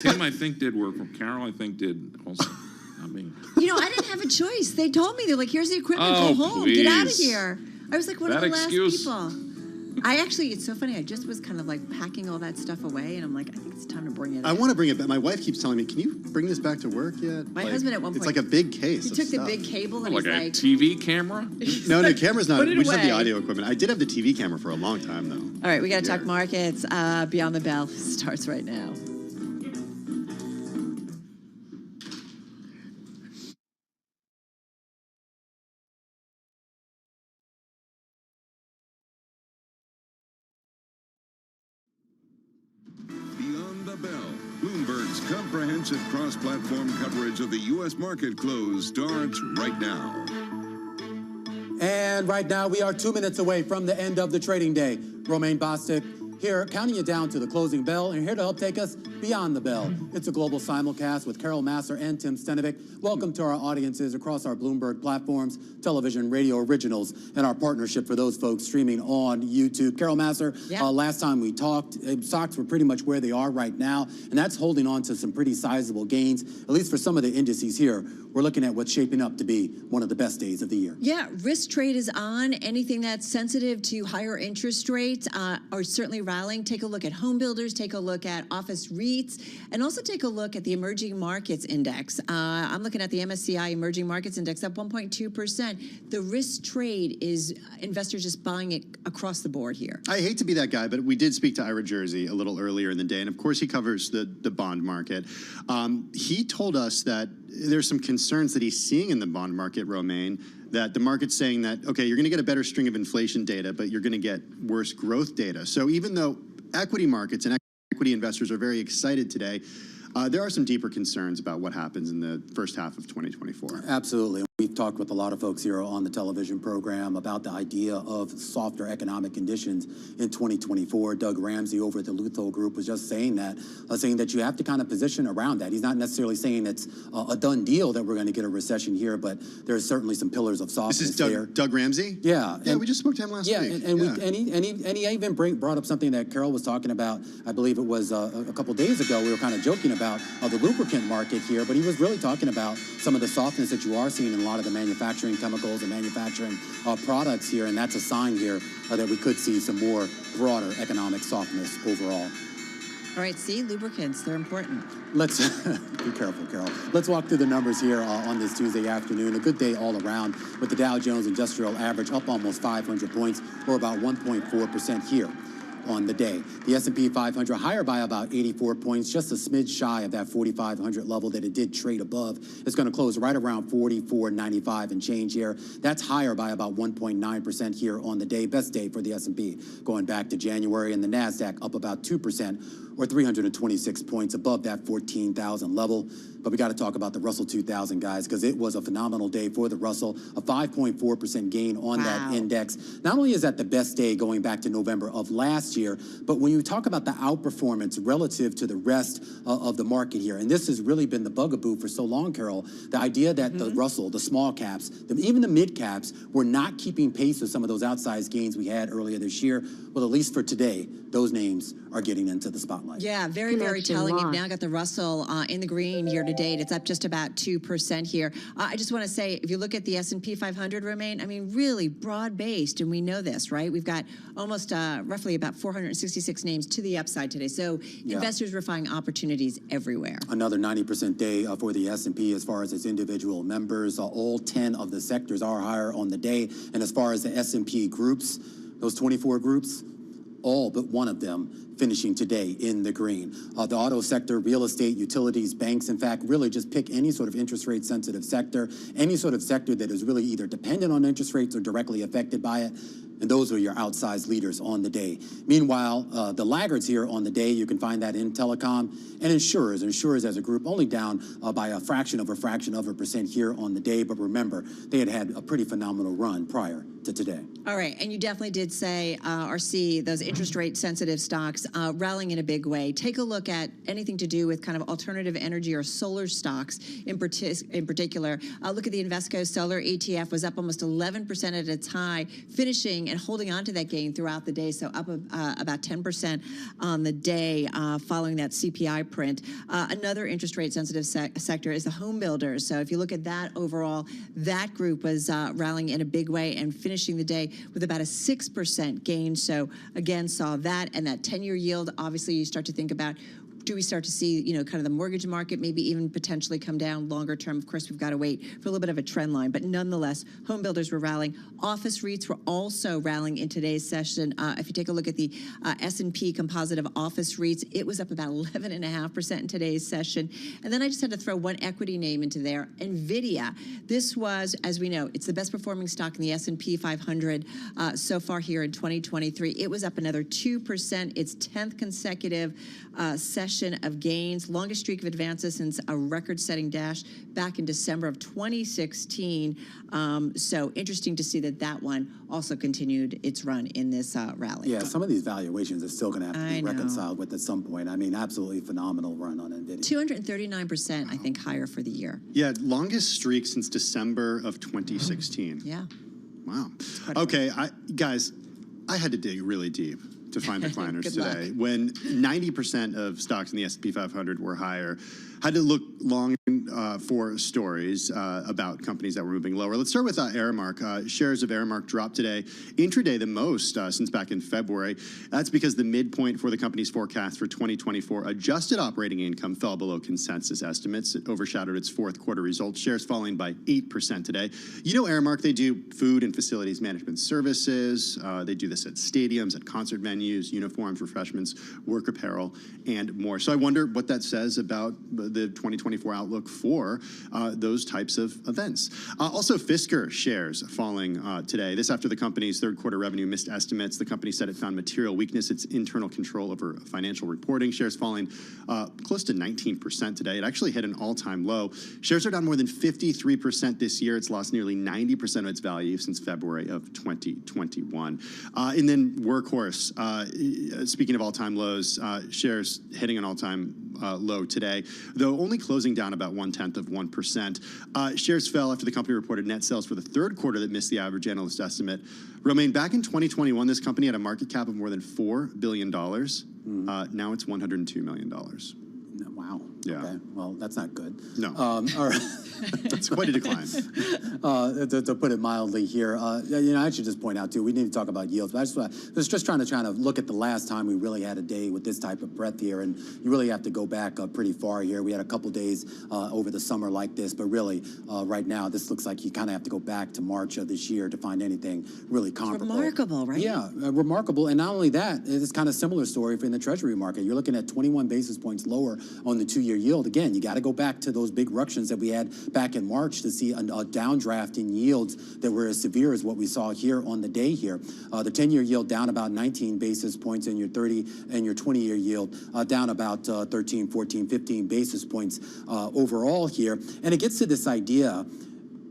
Tim, I think, did work from Carol, I think, did also. I mean, you know, I didn't have a choice. They told me, they're like, here's the equipment, oh, go home, please. get out of here. I was like one of the excuse. last people. I actually, it's so funny, I just was kind of like packing all that stuff away, and I'm like, I think it's time to bring it in. I want to bring it back. My wife keeps telling me, can you bring this back to work yet? My husband at one point. It's like a big case. He took the big cable and like he's a like. TV camera? No, the camera's not. Put it We just have the away. audio equipment. I did have the TV camera for a long time, though. All right, we got to talk markets. Beyond the Bell starts right now. Beyond the Bell, Bloomberg's comprehensive cross-platform coverage of the U.S. market close starts right now. And right now, we are 2 minutes away from the end of the trading day. Romaine Bostic here, counting you down to the closing bell, and here to help take us beyond the bell. It's a global simulcast with Carol Massar and Tim Stenovic. Welcome to our audiences across our Bloomberg platforms, television, radio originals, and our partnership for those folks streaming on YouTube. Carol Massar, last time we talked, stocks were pretty much where they are right now, and that's holding on to some pretty sizable gains, at least for some of the indices here. We're looking at what's shaping up to be one of the best days of the year. Yeah, risk trade is on. Anything that's sensitive to higher interest rates are certainly rallying. Take a look at home builders, take a look at office REITs, and also take a look at the emerging markets index. I'm looking at the MSCI emerging markets index up 1.2%. The risk trade is investors just buying it across the board here. I hate to be that guy, but we did speak to Ira Jersey a little earlier in the day, and of course he covers the bond market. He told us that there's some concerns that he's seeing in the bond market, Romaine, that the market's saying that, okay, you're going to get a better string of inflation data, but you're going to get worse growth data. So even though equity markets and equity investors are very excited today, there are some deeper concerns about what happens in the first half of 2024. Absolutely. We've talked with a lot of folks here on the television program about the idea of softer economic conditions in 2024. Doug Ramsey over at the Lutho Group was just saying that you have to kind of position around that. He's not necessarily saying it's a done deal that we're going to get a recession here, but there's certainly some pillars of softness This is there. Doug Ramsey? Yeah. Yeah, we just spoke to him last week. And he even brought up something that Carol was talking about. I believe it was a couple days ago. We were kind of joking about the lubricant market here, but he was really talking about some of the softness that you are seeing in a lot of the manufacturing chemicals and manufacturing products here, and that's a sign here that we could see some more broader economic softness overall. All right, see, lubricants, they're important. Let's be careful, Carol. Let's walk through the numbers here on this Tuesday afternoon. A good day all around with the Dow Jones Industrial Average up almost 500 points, or about 1.4% here on the day. The S&P 500 higher by about 84 points, just a smidge shy of that 4,500 level that it did trade above. It's going to close right around 44.95 and change here. That's higher by about 1.9% here on the day. Best day for the S&P going back to January, and the NASDAQ up about 2% or 326 points above that 14,000 level. But we got to talk about the Russell 2000, guys, because it was a phenomenal day for the Russell, a 5.4% gain on that index. Not only is that the best day going back to November of last year, but when you talk about the outperformance relative to the rest of the market here, and this has really been the bugaboo for so long, Carol, the idea that the Russell, the small caps, even the mid caps, were not keeping pace with some of those outsized gains we had earlier this year. Well, at least for today, those names are getting into the spotlight. Yeah, very, very telling. You've now got the Russell in the green year to date. It's up just about 2% here. I just want to say, if you look at the S&P 500, Romaine, I mean, really broad-based, and we know this, right? We've got almost roughly about 466 names to the upside today. So investors were finding opportunities everywhere. Another 90% day for the S&P as far as its individual members. All 10 of the sectors are higher on the day. And as far as the S&P groups, those 24 groups, all but one of them finishing today in the green. The auto sector, real estate, utilities, banks, in fact, really just pick any sort of interest rate sensitive sector, any sort of sector that is really either dependent on interest rates or directly affected by it. And those are your outsized leaders on the day. Meanwhile, the laggards here on the day, you can find that in telecom and insurers. Insurers as a group only down by a fraction of a percent here on the day. But remember, they had a pretty phenomenal run prior to to today. All right, and you definitely did say or see those interest rate sensitive stocks rallying in a big way. Take a look at anything to do with kind of alternative energy or solar stocks in particular. Look at the Invesco Solar ETF was up almost 11% at its high, finishing and holding on to that gain throughout the day, so up about 10% on the day following that CPI print. Another interest rate sensitive sector is the home builders. So if you look at that overall, that group was rallying in a big way and finishing the day with about a 6% gain. So again, saw that, and that 10-year yield. Obviously, you start to think about, do we start to see, kind of the mortgage market maybe even potentially come down longer term? Of course, we've got to wait for a little bit of a trend line, but nonetheless, home builders were rallying. Office REITs were also rallying in today's session. If you take a look at the S&P composite of office REITs, it was up about 11.5% in today's session. And then I just had to throw one equity name into there, NVIDIA. This was, as we know, it's the best performing stock in the S&P 500 so far here in 2023. It was up another 2%. Its 10th consecutive session of gains, longest streak of advances since a record-setting dash back in December of 2016. So interesting to see that one also continued its run in this rally. Yeah, some of these valuations are still going to have to be reconciled with at some point. I mean, absolutely phenomenal run on NVIDIA. 239%, I think, higher for the year. Yeah, longest streak since December of 2016. Yeah. Wow. Okay, guys, I had to dig really deep to find decliners today. When 90% of stocks in the S&P 500 were higher, had to look long for stories about companies that were moving lower. Let's start with Aramark. Shares of Aramark dropped today, intraday the most since back in February. That's because the midpoint for the company's forecast for 2024 adjusted operating income fell below consensus estimates. It overshadowed its fourth quarter results. Shares falling by 8% today. You know Aramark, they do food and facilities management services. They do this at stadiums, at concert venues, uniforms, refreshments, work apparel, and more. So I wonder what that says about the 2024 outlook for those types of events. Also, Fisker shares falling today. This after the company's third quarter revenue missed estimates. The company said it found material weakness its internal control over financial reporting. Shares falling close to 19% today. It actually hit an all-time low. Shares are down more than 53% this year. It's lost nearly 90% of its value since February of 2021. And then Workhorse, speaking of all-time lows, shares hitting an all-time low today, though only closing down about 0.1%. Shares fell after the company reported net sales for the third quarter that missed the average analyst estimate. Romaine, back in 2021, this company had a market cap of more than $4 billion. Now it's $102 million. Wow. Yeah. Okay. Well, that's not good. No. All right. It's quite a decline. To put it mildly here, I should just point out too, we need to talk about yields, but I was just trying to look at the last time we really had a day with this type of breadth here, and you really have to go back pretty far here. We had a couple days over the summer like this, but really right now this looks like you kind of have to go back to March of this year to find anything really comparable. Remarkable, right? Yeah, remarkable. And not only that, it's kind of similar story in the Treasury market. You're looking at 21 basis points lower on the 2-year yield. Again, you got to go back to those big ructions that we had back in March to see a downdraft in yields that were as severe as what we saw here on the day here. The 10-year yield down about 19 basis points, and your 30 and your 20-year yield down about 13, 14, 15 basis points overall here. And it gets to this idea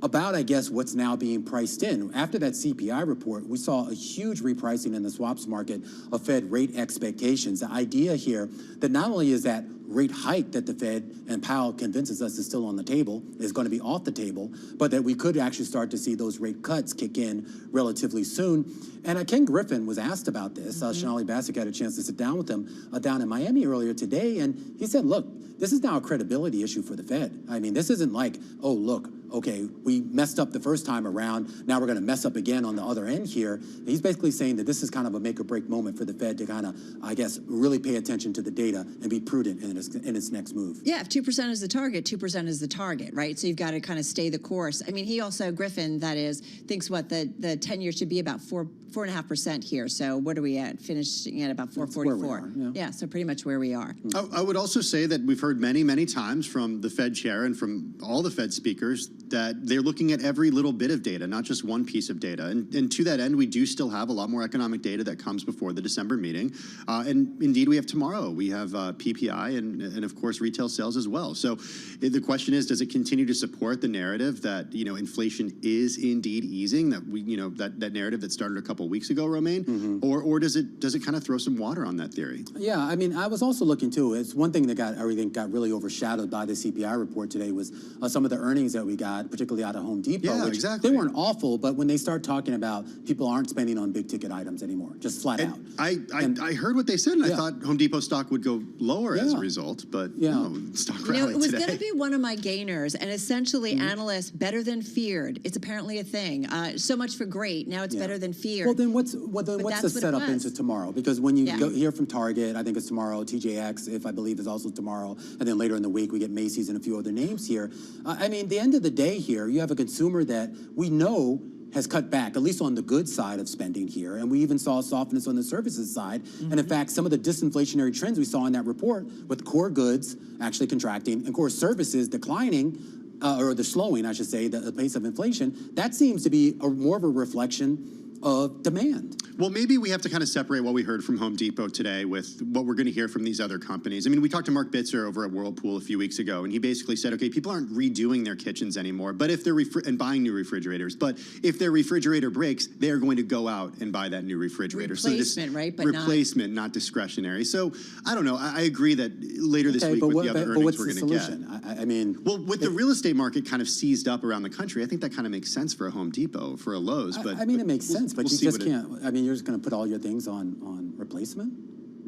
about, I guess, what's now being priced in. After that CPI report, we saw a huge repricing in the swaps market of Fed rate expectations. The idea here that not only is that rate hike that the Fed and Powell convinces us is still on the table, is going to be off the table, but that we could actually start to see those rate cuts kick in relatively soon. And Ken Griffin was asked about this. Sonali Basak had a chance to sit down with him down in Miami earlier today, and he said, look, this is now a credibility issue for the Fed. I mean, this isn't like, oh, look, okay, we messed up the first time around, now we're going to mess up again on the other end here. And he's basically saying that this is kind of a make or break moment for the Fed to kind of, I guess, really pay attention to the data and be prudent in its next move. Yeah, if 2% is the target, 2% is the target, right? So you've got to kind of stay the course. I mean, he also, Griffin, that is, thinks what the 10-year should be about 4.5% here. So what are we at? Finishing at about 4.44. Yeah, so pretty much where we are. I would also say that we've heard many, many times from the Fed chair and from all the Fed speakers that they're looking at every little bit of data, not just one piece of data. And to that end, we do still have a lot more economic data that comes before the December meeting. And indeed, we have tomorrow. We have PPI and of course, retail sales as well. So the question is, does it continue to support the narrative that, inflation is indeed easing, that that narrative that started a couple of weeks ago, Romaine? Or does it kind of throw some water on that theory? Yeah, I mean, I was also looking too. It's one thing that got really overshadowed by the CPI report today was some of the earnings that we got, particularly out of Home Depot. Yeah, which exactly. They weren't awful, but when they start talking about people aren't spending on big ticket items anymore, just flat out. I heard what they said, and I thought Home Depot stock would go lower as a result, but no, stock rallied it was today. going to be one of my gainers, and essentially analysts better than feared. It's apparently a thing. So much for great. Now it's better than feared. Well, then what's the setup into tomorrow? Because when you go hear from Target, I think it's tomorrow, TJX, if I believe, is also tomorrow, and then later in the week we get Macy's and a few other names here. I mean, the end of the day here, you have a consumer that we know has cut back, at least on the good side of spending here. And we even saw softness on the services side. And in fact, some of the disinflationary trends we saw in that report with core goods actually contracting and core services declining, or the slowing, I should say, the pace of inflation, that seems to be more of a reflection of demand. Well, maybe we have to kind of separate what we heard from Home Depot today with what we're going to hear from these other companies. I mean, we talked to Mark Bitzer over at Whirlpool a few weeks ago, and he basically said, okay, people aren't redoing their kitchens anymore, but if they're and buying new refrigerators, but if their refrigerator breaks, they're going to go out and buy that new refrigerator. Replacement, right? But replacement, not discretionary. So I don't know. I agree that later this week with the other earnings we're going to get. I mean, well, with the real estate market kind of seized up around the country, I think that kind of makes sense for a Home Depot, for a Lowe's. But I mean, it makes sense, but you just can't. I mean, you're just going to put all your things on replacement?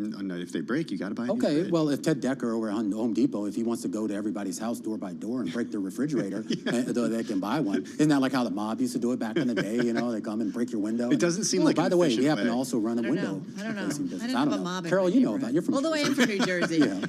No, if they break, you got to buy a new Okay, well, if Ted Decker over at Home Depot, if he wants to go to everybody's house door by door and break their refrigerator, though they can buy one, isn't that like how the mob used to do it back in the day? They come and break your window. It doesn't seem like. By the way, we efficient happen to also run a window. I don't know. I didn't I have don't a know. mob in Carol, my you know neighborhood. about. You're from. Although I am from New Jersey. Yeah.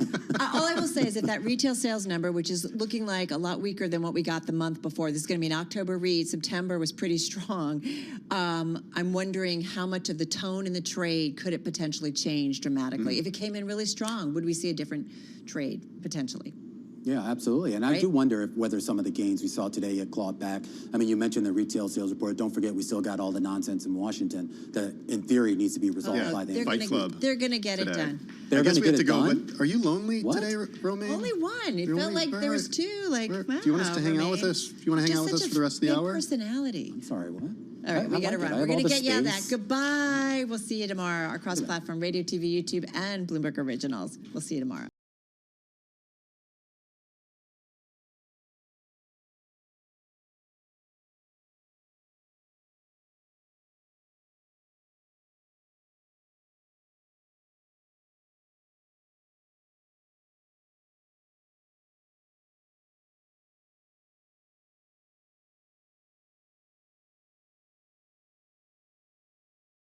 All I will say is that that retail sales number, which is looking like a lot weaker than what we got the month before, this is going to be an October read. September was pretty strong. I'm wondering how much of the tone in the trade could it potentially change dramatically? If it came in really strong, would we see a different trade potentially? Yeah, absolutely. And I do wonder whether some of the gains we saw today had clawed back. I mean, you mentioned the retail sales report. Don't forget, we still got all the nonsense in Washington that, in theory, needs to be resolved by the end. Fight Club. They're going to get it done. They're going to get it done. But are you lonely today, Romaine? Only one. It felt like there was two. Like, wow, do you want us to hang out with us? Do you want to hang out with us for the rest of the hour? Personality. I'm sorry, what? All right, we got to run. We're going to get you out of that. space. Goodbye. We'll see you tomorrow. Our cross-platform radio, TV, YouTube, and Bloomberg Originals. We'll see you tomorrow.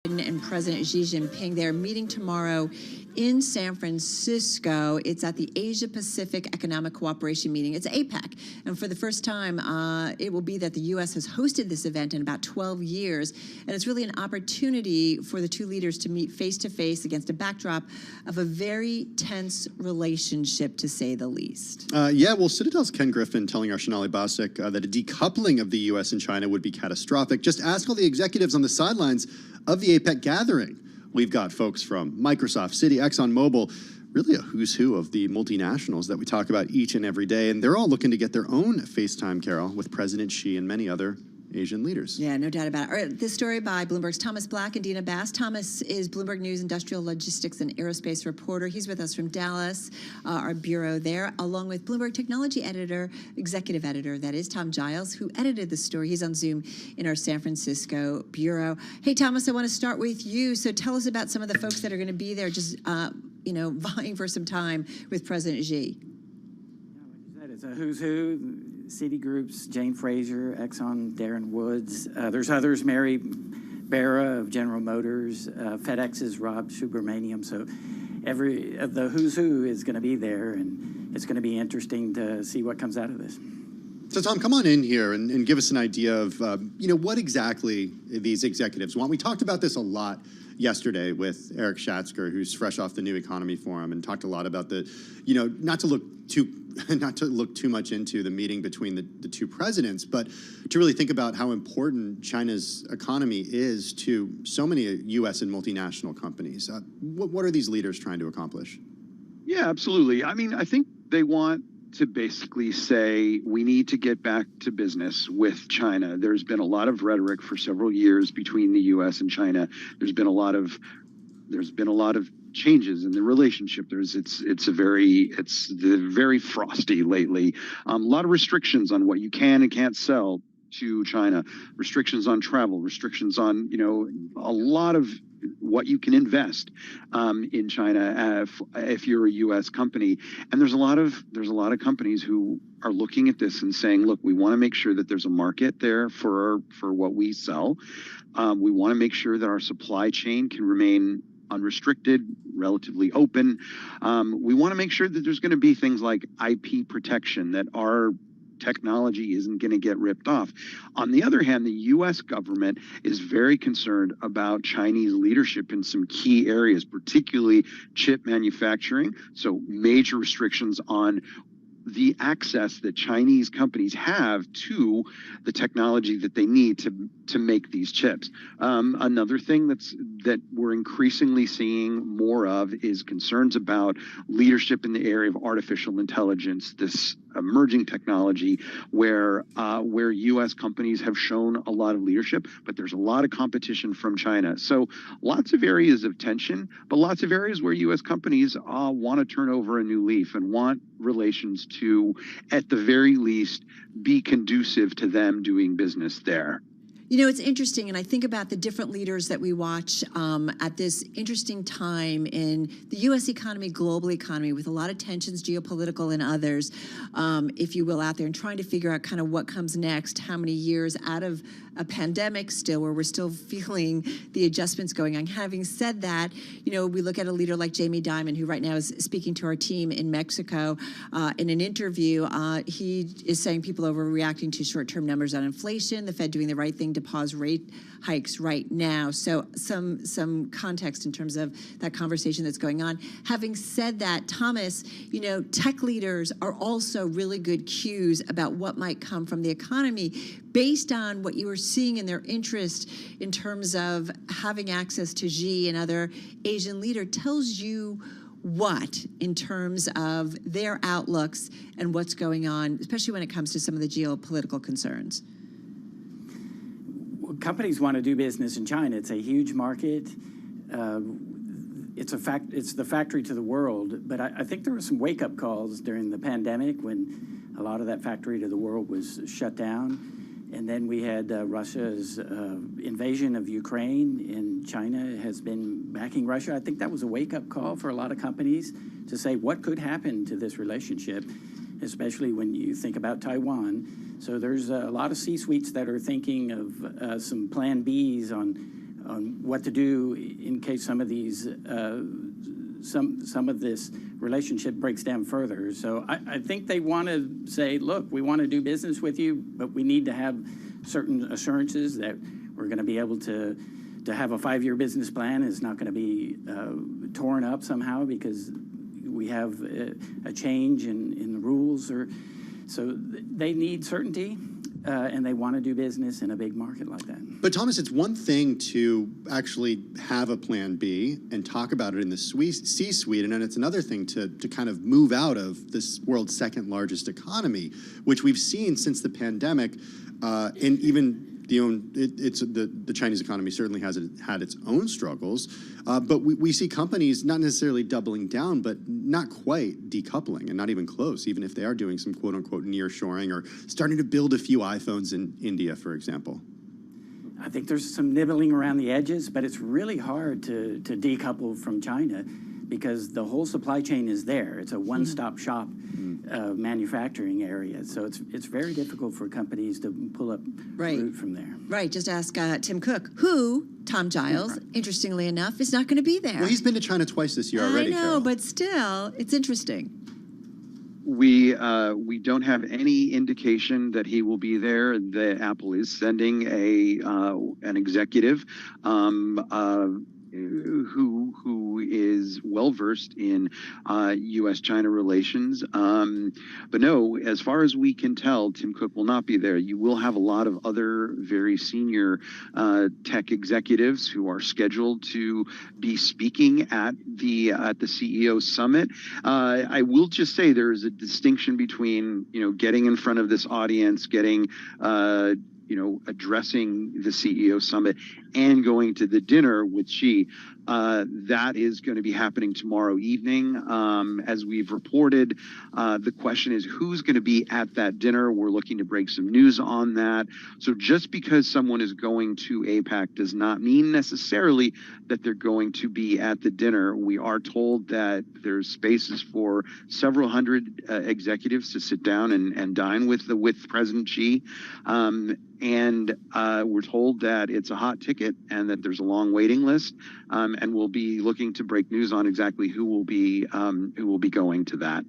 And President Xi Jinping, they're meeting tomorrow in San Francisco. It's at the Asia Pacific Economic Cooperation meeting. It's APEC. And for the first time, it will be that the U.S. has hosted this event in about 12 years. And it's really an opportunity for the two leaders to meet face-to-face against a backdrop of a very tense relationship, to say the least. Yeah, well, Citadel's Ken Griffin telling our Sonali Basic that a decoupling of the U.S. and China would be catastrophic. Just ask all the executives on the sidelines of the APEC gathering. We've got folks from Microsoft, Citi, ExxonMobil, really a who's who of the multinationals that we talk about each and every day. And they're all looking to get their own FaceTime, Carol, with President Xi and many other Asian leaders. Yeah, no doubt about it. All right, this story by Bloomberg's Thomas Black and Dina Bass. Thomas is Bloomberg News industrial logistics and aerospace reporter. He's with us from Dallas, our bureau there, along with Bloomberg technology editor, executive editor, that is Tom Giles, who edited the story. He's on Zoom in our San Francisco bureau. Hey, Thomas, I want to start with you. So tell us about some of the folks that are going to be there, just vying for some time with President Xi. Yeah, like you said, it's a who's who. Citigroups, Jane Fraser, Exxon, Darren Woods. There's others, Mary Barra of General Motors, FedEx's Rob Subramaniam. So the who's who is going to be there, and it's going to be interesting to see what comes out of this. So, Tom, come on in here and give us an idea of, what exactly these executives want. We talked about this a lot yesterday with Eric Schatzker, who's fresh off the New Economy Forum, and talked a lot about the, you know, not to look too much into the meeting between the two presidents, but to really think about how important China's economy is to so many U.S. and multinational companies. What are these leaders trying to accomplish? Yeah, absolutely. I mean, I think they want to basically say we need to get back to business with China. There's been a lot of rhetoric for several years between the U.S. and China. There's been a lot of changes in the relationship. It's very frosty lately. A lot of restrictions on what you can and can't sell to China, restrictions on travel, restrictions on, you know, a lot of what you can invest in China if you're a U.S. company. And there's a lot of companies who are looking at this and saying, look, we want to make sure that there's a market there for what we sell. We want to make sure that our supply chain can remain unrestricted, relatively open. We want to make sure that there's going to be things like IP protection, that our technology isn't going to get ripped off. On the other hand, the U.S. government is very concerned about Chinese leadership in some key areas, particularly chip manufacturing. So major restrictions on the access that Chinese companies have to the technology that they need to make these chips. Another thing that we're increasingly seeing more of is concerns about leadership in the area of artificial intelligence, this emerging technology where U.S. companies have shown a lot of leadership, but there's a lot of competition from China. So lots of areas of tension, but lots of areas where U.S. companies want to turn over a new leaf and want relations to, at the very least, be conducive to them doing business there. You know, it's interesting, and I think about the different leaders that we watch at this interesting time in the U.S. economy, global economy, with a lot of tensions, geopolitical and others, if you will, out there, and trying to figure out kind of what comes next, how many years out of a pandemic still, where we're still feeling the adjustments going on. Having said that, you know, we look at a leader like Jamie Dimon, who right now is speaking to our team in Mexico. In an interview, he is saying people are overreacting to short-term numbers on inflation, the Fed doing the right thing to pause rate hikes right now. So some context in terms of that conversation that's going on. Having said that, Thomas, you know, tech leaders are also really good cues about what might come from the economy based on what you are seeing in their interest in terms of having access to Xi and other Asian leaders. Tells you what in terms of their outlooks and what's going on, especially when it comes to some of the geopolitical concerns? Companies want to do business in China. It's a huge market. It's the factory to the world. But I think there were some wake-up calls during the pandemic when a lot of that factory to the world was shut down. And then we had Russia's invasion of Ukraine, and China has been backing Russia. I think that was a wake-up call for a lot of companies to say what could happen to this relationship, especially when you think about Taiwan. So there's a lot of C-suites that are thinking of some plan Bs on what to do in case some of these some of this relationship breaks down further. So I think they want to say, look, we want to do business with you, but we need to have certain assurances that we're going to be able to have a 5-year business plan is not going to be torn up somehow because we have a change in the rules. So they need certainty, and they want to do business in a big market like that. But Thomas, it's one thing to actually have a plan B and talk about it in the C-suite, and then it's another thing to kind of move out of this world's second largest economy, which we've seen since the pandemic, and even the Chinese economy certainly has had its own struggles, but we see companies not necessarily doubling down, but not quite decoupling, and not even close, even if they are doing some quote-unquote nearshoring or starting to build a few iPhones in India, for example. I think there's some nibbling around the edges, but it's really hard to decouple from China because the whole supply chain is there. It's a one-stop shop manufacturing area. So it's very difficult for companies to pull up fruit from there. Right. Just ask Tim Cook, who, Tom Giles, interestingly enough, is not going to be there. Well, he's been to China twice this year already, I know, Carol. but still, it's interesting. We don't have any indication that he will be there. Apple is sending an executive who is well versed in U.S.-China relations. But no, as far as we can tell, Tim Cook will not be there. You will have a lot of other very senior tech executives who are scheduled to be speaking at the CEO summit. I will just say there is a distinction between getting in front of this audience, getting addressing the CEO summit and going to the dinner with Xi. That is going to be happening tomorrow evening. As we've reported, the question is who's going to be at that dinner. We're looking to break some news on that. So just because someone is going to APAC does not mean necessarily that they're going to be at the dinner. We are told that there's spaces for several hundred executives to sit down and dine with President Xi. And we're told that it's a hot ticket and that there's a long waiting list. And we'll be looking to break news on exactly who will be going to that.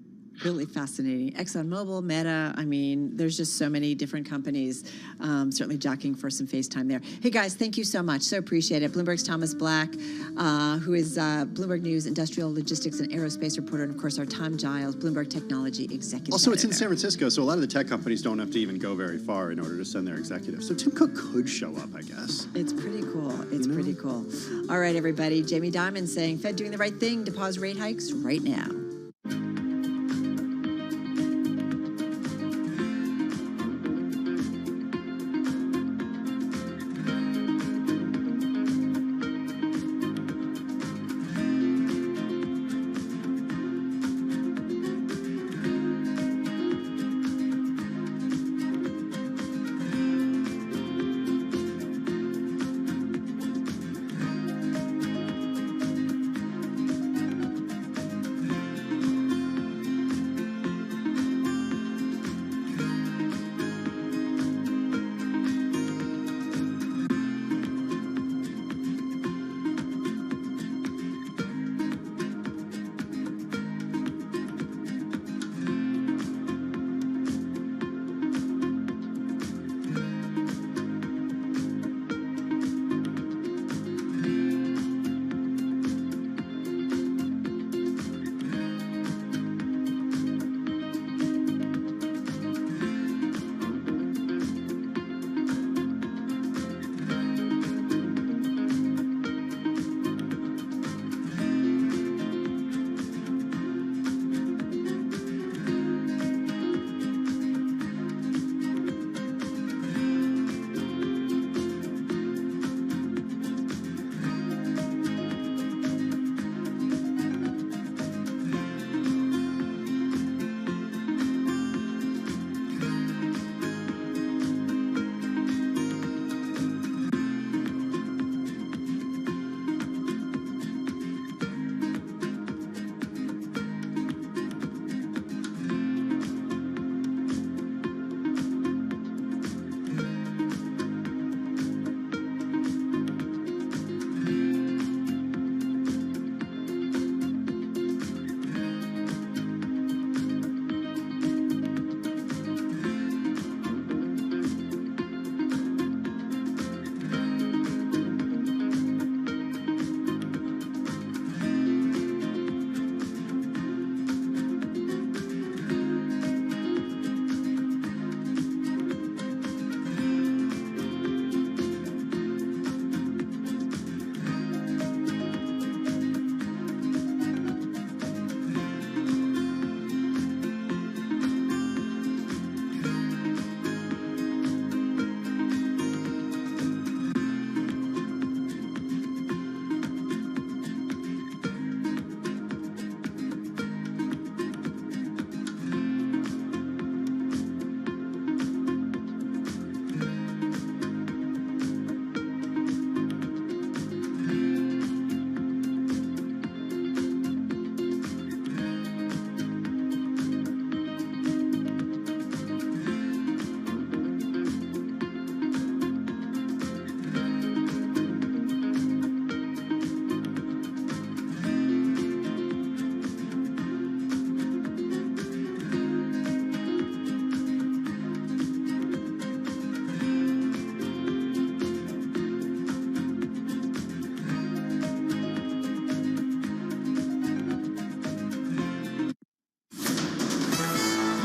Really fascinating. ExxonMobil, Meta, I mean, there's just so many different companies certainly jockeying for some face time there. Hey, guys, thank you so much. So appreciate it. Bloomberg's Thomas Black, who is Bloomberg News Industrial Logistics and Aerospace reporter, and, of course, our Tom Giles, Bloomberg Technology Executive Also, it's in Editor. San Francisco, so a lot of the tech companies don't have to even go very far in order to send their executives. So Tim Cook could show up, I guess. It's pretty cool. It's pretty cool. All right, everybody. Jamie Dimon saying Fed doing the right thing to pause rate hikes right now.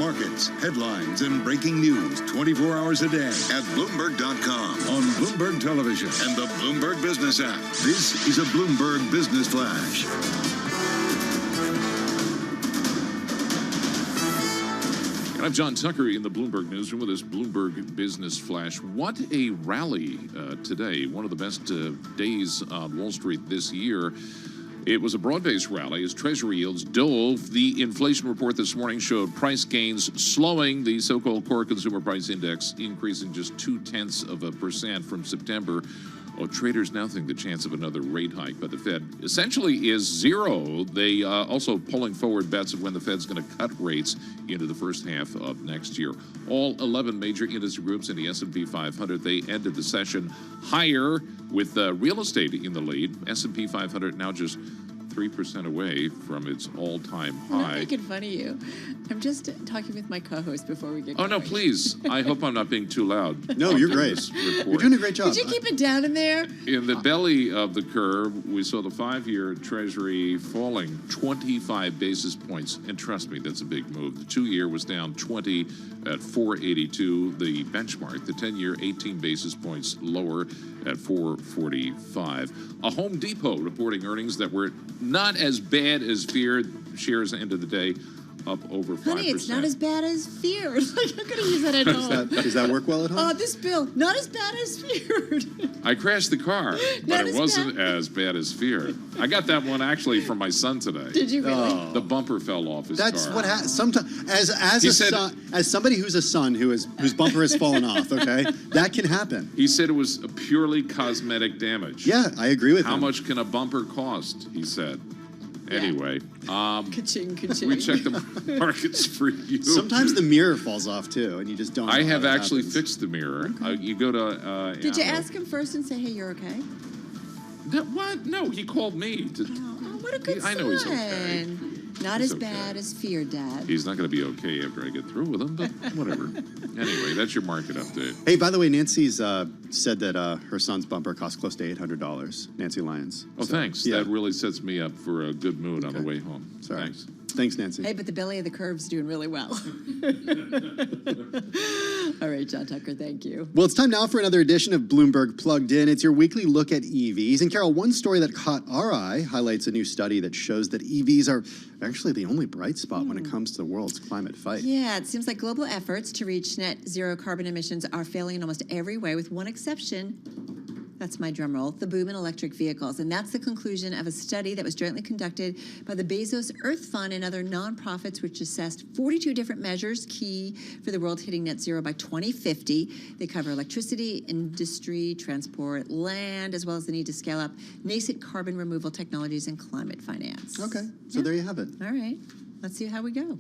Markets, headlines, and breaking news 24 hours a day at Bloomberg.com, on Bloomberg Television, and the Bloomberg Business app. This is a Bloomberg Business Flash. I'm John Tucker in the Bloomberg Newsroom with this Bloomberg Business Flash. What a rally today. One of the best days on Wall Street this year. It was a broad-based rally as Treasury yields dove. The inflation report this morning showed price gains slowing. The so-called core consumer price index increasing just 0.2% from September. Well, traders now think the chance of another rate hike by the Fed essentially is zero. They also pulling forward bets of when the Fed's going to cut rates into the first half of next year. All 11 major industry groups in the S&P 500, they ended the session higher with real estate in the lead. S&P 500 now just 3% away from its all-time high. I'm not making fun of you. I'm just talking with my co-host before we get going. Oh, no, please. I hope I'm not being too loud. No, you're great. You're doing a great job. Could you keep it down in there? In the belly of the curve, we saw the 5-year Treasury falling 25 basis points. And trust me, that's a big move. The 2-year was down 20 at 482. The benchmark, the 10-year, 18 basis points lower at 445. A Home Depot reporting earnings that were not as bad as feared. Shares ended the day up over 5%. Honey, it's not as bad as feared. Like, I'm going to use that at home. Does that work well at home? Oh, this bill, not as bad as feared. I crashed the car, but it wasn't as bad as feared. I got that one actually from my son today. Did you really? The bumper fell off his That's car. what happens. Sometimes, as somebody who's a son whose bumper has fallen off, okay, that can happen. He said it was a purely cosmetic damage. Yeah, I agree with him. How much can a bumper cost? He said. Anyway, Ka-ching, ka-ching. we checked the markets for you. Sometimes the mirror falls off too, and you just don't know I how have that actually happens. fixed the mirror. You go to. Did you ask him first and say, hey, you're okay? No, what? No, he called me. Oh, what a good I know he's okay. son. Not He's as okay. bad as feared, Dad. He's not going to be okay after I get through with him, but whatever. Anyway, that's your market update. Hey, by the way, Nancy's said that her son's bumper cost close to $800. Nancy Lyons. Oh, thanks. Yeah. That really sets me up for a good mood on the way home. Sorry. Thanks. Thanks, Nancy. Hey, but the belly of the curve's doing really well. All right, John Tucker, thank you. Well, it's time now for another edition of Bloomberg Plugged In. It's your weekly look at EVs. And Carol, one story that caught our eye highlights a new study that shows that EVs are actually the only bright spot when it comes to the world's climate fight. Yeah, it seems like global efforts to reach net zero carbon emissions are failing in almost every way, with one exception. That's my drum roll, the boom in electric vehicles. And that's the conclusion of a study that was jointly conducted by the Bezos Earth Fund and other nonprofits, which assessed 42 different measures key for the world hitting net zero by 2050. They cover electricity, industry, transport, land, as well as the need to scale up nascent carbon removal technologies and climate finance. Okay, so there you have it. All right. Let's see how we go.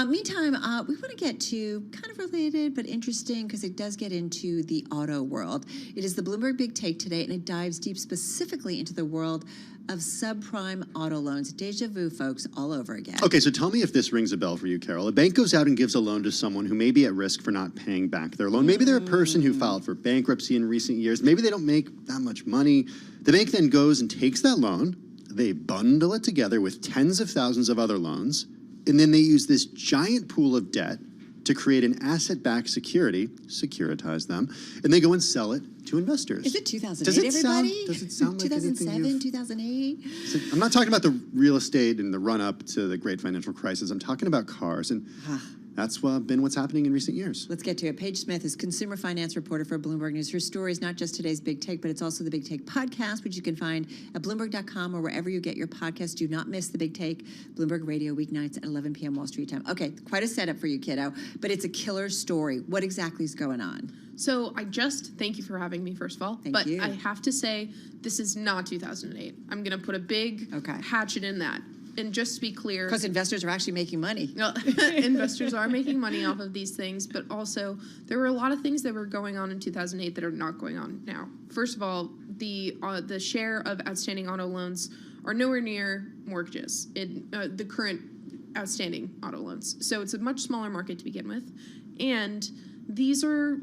Meantime, we want to get to kind of related but interesting because it does get into the auto world. It is the Bloomberg Big Take today, and it dives deep specifically into the world of subprime auto loans. Deja vu, folks, all over again. Okay, so tell me if this rings a bell for you, Carol. A bank goes out and gives a loan to someone who may be at risk for not paying back their loan. Maybe they're a person who filed for bankruptcy in recent years. Maybe they don't make that much money. The bank then goes and takes that loan. They bundle it together with tens of thousands of other loans, and then they use this giant pool of debt to create an asset-backed security, securitize them, and they go and sell it to investors. Is it 2008, Does it sound- everybody? does it sound like anything 2007, you've- 2008? I'm not talking about the real estate and the run-up to the great financial crisis. I'm talking about cars, and that's been what's happening in recent years. Let's get to it. Paige Smith is consumer finance reporter for Bloomberg News. Her story is not just today's Big Take, but it's also the Big Take podcast, which you can find at Bloomberg.com or wherever you get your podcasts. Do not miss the Big Take, Bloomberg Radio, weeknights at 11 p.m. Wall Street time. Okay, quite a setup for you, kiddo, but it's a killer story. What exactly is going on? So thank you for having me, first of all. Thank you. I have to say, this is not 2008. I'm going to put a big hatchet in that. And just to be clear, Because investors are actually making money. no, investors are making money off of these things, but also there were a lot of things that were going on in 2008 that are not going on now. First of all, the share of outstanding auto loans are nowhere near mortgages in the current outstanding auto loans. So it's a much smaller market to begin with, and these are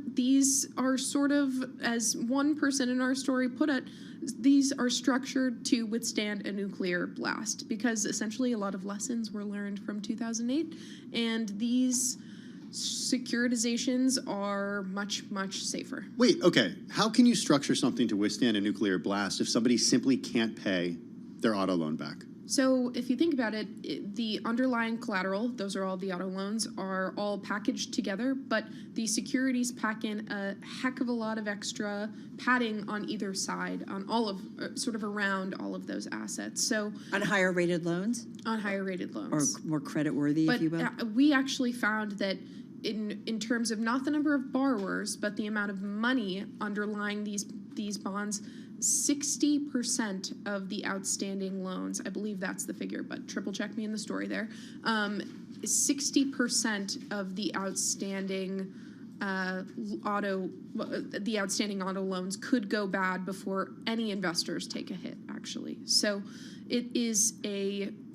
sort of, as one person in our story put it, these are structured to withstand a nuclear blast, because essentially a lot of lessons were learned from 2008, and these securitizations are much, much safer. Wait, okay. How can you structure something to withstand a nuclear blast if somebody simply can't pay their auto loan back? So if you think about it, the underlying collateral, those are all the auto loans, are all packaged together, but the securities pack in a heck of a lot of extra padding on either side, on all of, sort of around all of those assets. So On higher rated loans? on higher rated loans. Or more credit worthy, But if you will? we actually found that in terms of not the number of borrowers, but the amount of money underlying these bonds, 60% of the outstanding loans, I believe that's the figure, but triple check me in the story there, 60% of the outstanding auto loans could go bad before any investors take a hit, actually. So it is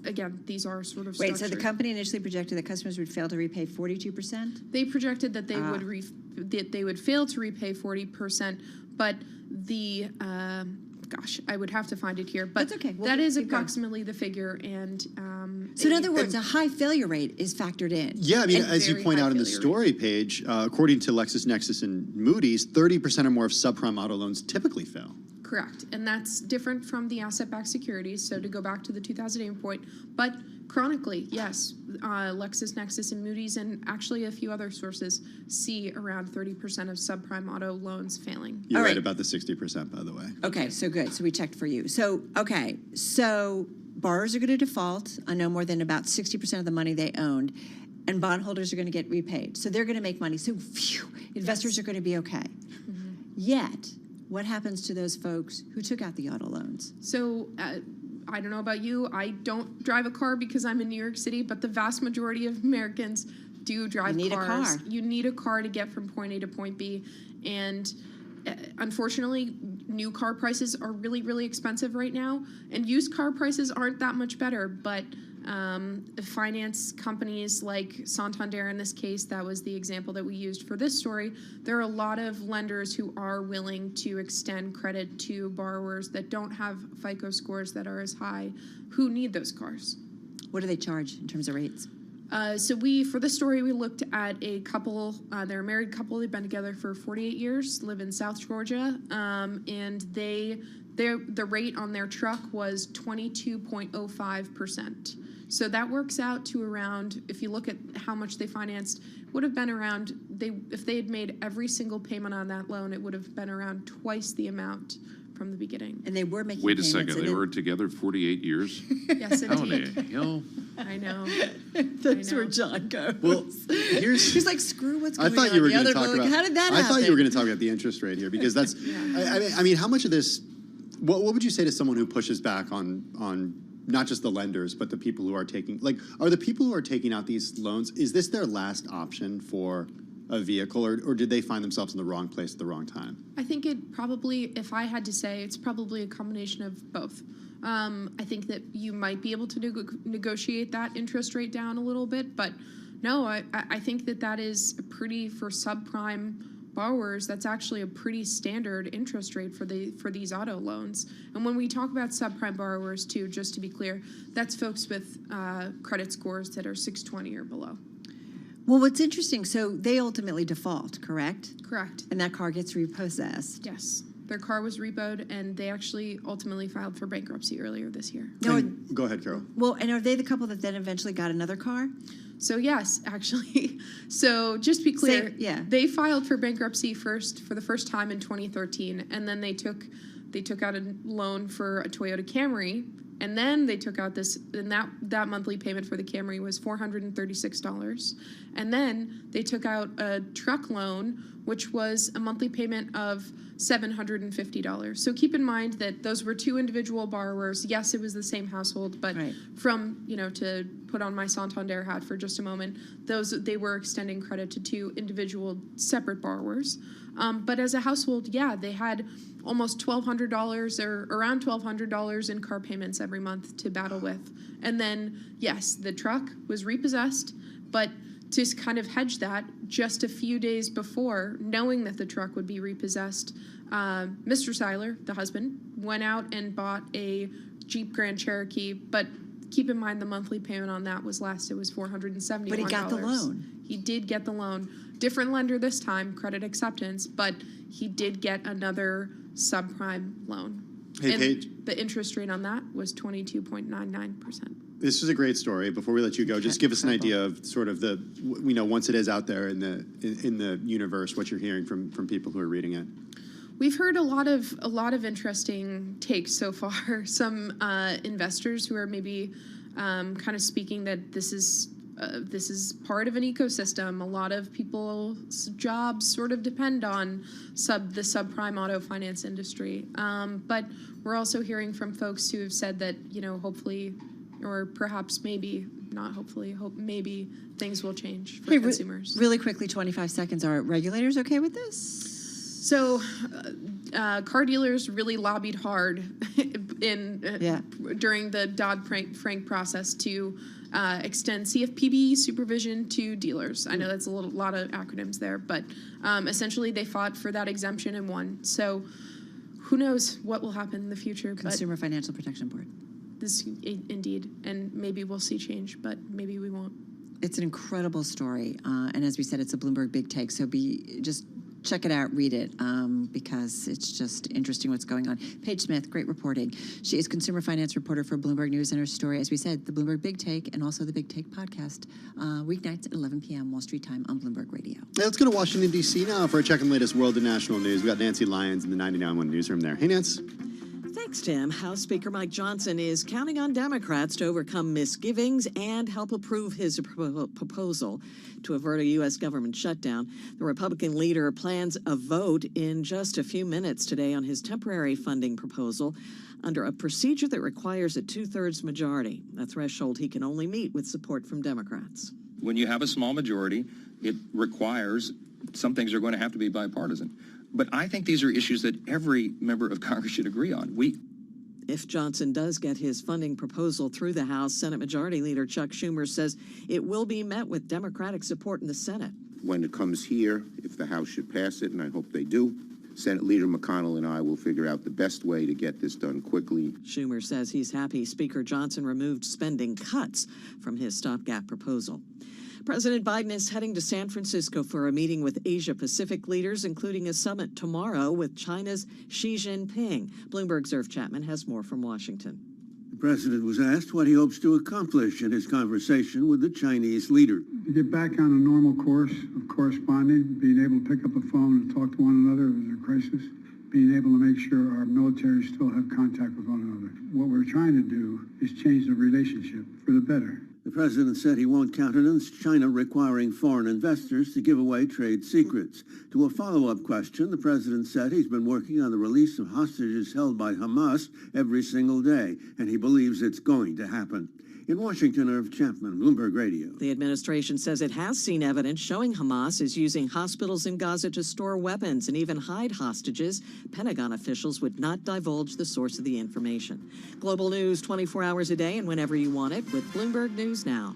again, these are sort of Wait, so the structured. company initially projected that customers would fail to repay 42%? They projected that they would fail to repay 40%, but the gosh, I would have to find it here, but That's okay. that is keep going. approximately the figure. And So in other words, a high failure rate is factored in. Yeah, I mean, And as you very point high out in the failure story page, according to LexisNexis and Moody's, 30% or more of subprime auto loans typically fail. correct, and that's different from the asset-backed securities. So to go back to the 2008 point, but chronically, yes, LexisNexis and Moody's and actually a few other sources see around 30% of subprime auto loans failing. You're All right right. about the 60%, by the way. Okay, so good. So we checked for you. So, okay, so borrowers are going to default on no more than about 60% of the money they owned, and bondholders are going to get repaid. So they're going to make money. So, phew, investors are going to be okay. Yet, what happens to those folks who took out the auto loans? So I don't know about you. I don't drive a car because I'm in New York City, but the vast majority of Americans do drive You need a cars. car. You need a car to get from point A to point B. And unfortunately, new car prices are really, really expensive right now. And used car prices aren't that much better. But finance companies like Santander, in this case, that was the example that we used for this story, there are a lot of lenders who are willing to extend credit to borrowers that don't have FICO scores that are as high, who need those cars. What do they charge in terms of rates? So for this story, we looked at a couple, they're a married couple, they've been together for 48 years, live in South Georgia, and the rate on their truck was 22.05%. So that works out to around, if you look at how much they financed, would have been around, if they had made every single payment on that loan, it would have been around twice the amount from the beginning. And they were making Wait a payments. second, and they it- were together 48 years? Yes, How in indeed. the hell? I know. That's I know. where John goes. Well, here's... He's like, screw what's I going thought on. you were The going to other talk book, about. how did that I happen? thought you were going to talk about the interest rate here because that's. I mean, how much of this? What would you say to someone who pushes back on not just the lenders but the people who are taking? Like, are the people who are taking out these loans? Is this their last option for a vehicle, or did they find themselves in the wrong place at the wrong time? I think it probably, if I had to say, it's probably a combination of both. I think that you might be able to negotiate that interest rate down a little bit, but no, I think that is pretty, for subprime borrowers, that's actually a pretty standard interest rate for these auto loans. And when we talk about subprime borrowers too, just to be clear, that's folks with credit scores that are 620 or below. Well, what's interesting, so they ultimately default, correct? Correct. And that car gets repossessed. Yes. Their car was repoed, and they actually ultimately filed for bankruptcy earlier this year. No, Go ahead, Carol. well, and are they the couple that then eventually got another car? So yes, actually. So just to be clear, yeah. they filed for bankruptcy for the first time in 2013, and then they took out a loan for a Toyota Camry, and then they took out this, and that monthly payment for the Camry was $436, and then they took out a truck loan, which was a monthly payment of $750. So keep in mind that those were two individual borrowers. Yes, it was the same household, but Right. from, to put on my Santander hat for just a moment, they were extending credit to two individual separate borrowers. But as a household, yeah, they had almost $1,200 or around $1,200 in car payments every month to battle with. And then, yes, the truck was repossessed, but to kind of hedge that, just a few days before, knowing that the truck would be repossessed, Mr. Seiler, the husband, went out and bought a Jeep Grand Cherokee, but keep in mind the monthly payment on that was $471. But he got the loan. He did get the loan. Different lender this time, credit acceptance, but he did get another subprime loan. Hey, and Paige. the interest rate on that was 22.99%. This is a great story. Before we let you go, just give us an idea of sort of the, once it is out there in the universe, what you're hearing from people who are reading it. We've heard a lot of interesting takes so far. Some investors who are maybe kind of speaking that this is part of an ecosystem. A lot of people's jobs sort of depend on the subprime auto finance industry. But we're also hearing from folks who have said that, hopefully, or perhaps maybe, not hopefully, maybe things will change for consumers. Really quickly, 25 seconds. Are regulators okay with this? So, car dealers really lobbied hard during the Dodd-Frank process to extend CFPB supervision to dealers. I know that's a lot of acronyms there, but essentially they fought for that exemption and won. So, who knows what will happen in the future? Consumer Financial Protection Board. This indeed, and maybe we'll see change, but maybe we won't. It's an incredible story, and as we said, it's a Bloomberg Big Take. So just check it out, read it, because it's just interesting what's going on. Paige Smith, great reporting. She is consumer finance reporter for Bloomberg News, and her story, as we said, the Bloomberg Big Take and also the Big Take podcast, weeknights at 11 p.m. Wall Street time on Bloomberg Radio. Hey, let's go to Washington, D.C. now for a check on the latest world and national news. We got Nancy Lyons in the 99.1 newsroom there. Hey, Nance. Thanks, Tim. House Speaker Mike Johnson is counting on Democrats to overcome misgivings and help approve his proposal to avert a U.S. government shutdown. The Republican leader plans a vote in just a few minutes today on his temporary funding proposal under a procedure that requires a two-thirds majority, a threshold he can only meet with support from Democrats. When you have a small majority, it requires some things are going to have to be bipartisan. But I think these are issues that every member of Congress should agree on. If Johnson does get his funding proposal through the House, Senate Majority Leader Chuck Schumer says it will be met with Democratic support in the Senate. When it comes here, if the House should pass it, and I hope they do, Senate Leader McConnell and I will figure out the best way to get this done quickly. Schumer says he's happy Speaker Johnson removed spending cuts from his stopgap proposal. President Biden is heading to San Francisco for a meeting with Asia-Pacific leaders, including a summit tomorrow with China's Xi Jinping. Bloomberg's Irv Chapman has more from Washington. The president was asked what he hopes to accomplish in his conversation with the Chinese leader. To get back on a normal course of corresponding, being able to pick up a phone and talk to one another if there's a crisis, being able to make sure our military still have contact with one another. What we're trying to do is change the relationship for the better. The president said he won't countenance China requiring foreign investors to give away trade secrets. To a follow-up question, the president said he's been working on the release of hostages held by Hamas every single day, and he believes it's going to happen. In Washington, Irv Chapman, Bloomberg Radio. The administration says it has seen evidence showing Hamas is using hospitals in Gaza to store weapons and even hide hostages. Pentagon officials would not divulge the source of the information. Global news 24 hours a day and whenever you want it with Bloomberg News Now.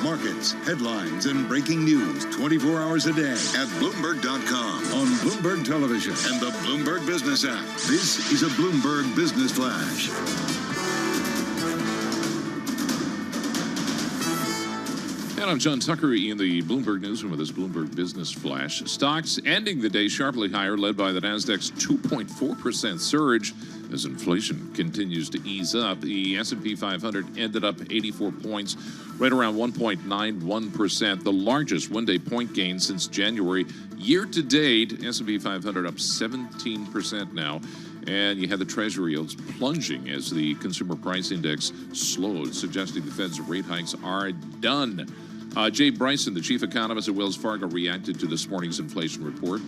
Markets, headlines, and breaking news 24 hours a day at Bloomberg.com, on Bloomberg Television, and the Bloomberg Business app. This is a Bloomberg Business Flash. And I'm John Tucker in the Bloomberg Newsroom with this Bloomberg Business Flash. Stocks ending the day sharply higher, led by the Nasdaq's 2.4% surge as inflation continues to ease up. The S&P 500 ended up 84 points, right around 1.91%, the largest one-day point gain since January. Year to date, S&P 500 up 17% now. And you had the Treasury yields plunging as the Consumer Price Index slowed, suggesting the Fed's rate hikes are done. Jay Bryson, the chief economist at Wells Fargo, reacted to this morning's inflation report.